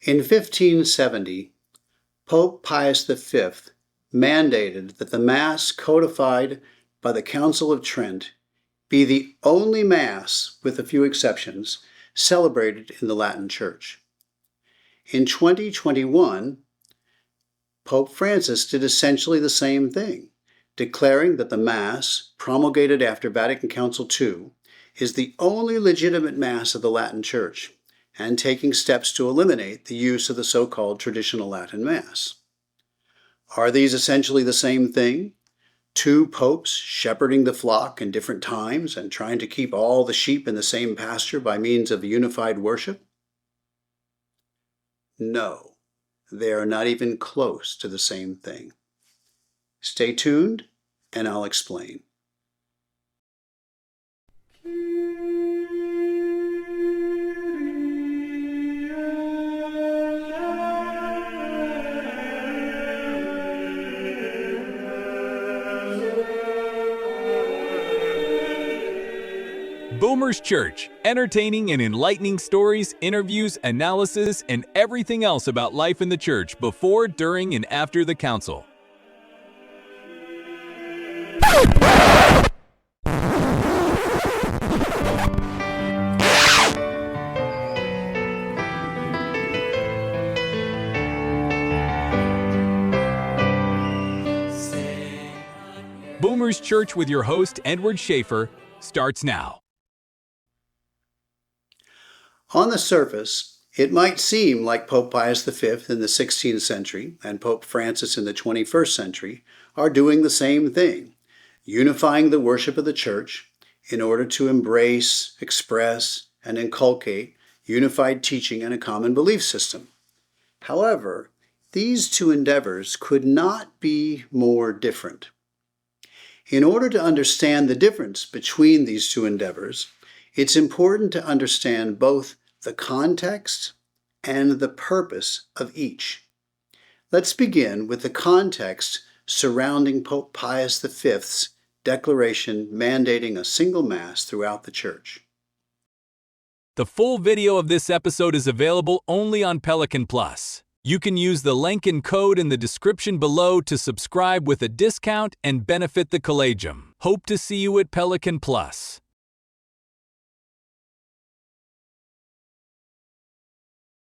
In 1570, Pope Pius V mandated that the Mass codified by the Council of Trent be the only Mass, with a few exceptions, celebrated in the Latin Church. In 2021, Pope Francis did essentially the same thing, declaring that the Mass, promulgated after Vatican Council II, is the only legitimate Mass of the Latin Church, and taking steps to eliminate the use of the so-called traditional Latin Mass. Are these essentially the same thing? Two popes shepherding the flock in different times and trying to keep all the sheep in the same pasture by means of unified worship? No, they are not even close to the same thing. Stay tuned, and I'll explain. Boomer's Church, entertaining and enlightening stories, interviews, analysis, and everything else about life in the church before, during, and after the council. Boomer's Church with your host, Edward Schaefer, starts now. On the surface, it might seem like Pope Pius V in the 16th century and Pope Francis in the 21st century are doing the same thing, unifying the worship of the Church in order to embrace, express, and inculcate unified teaching and a common belief system. However, these two endeavors could not be more different. In order to understand the difference between these two endeavors, it's important to understand both the context and the purpose of each. Let's begin with the context surrounding Pope Pius V's declaration mandating a single Mass throughout the Church. The full video of this episode is available only on Pelican Plus. You can use the link and code in the description below to subscribe with a discount and benefit the Collegium. Hope to see you at Pelican Plus.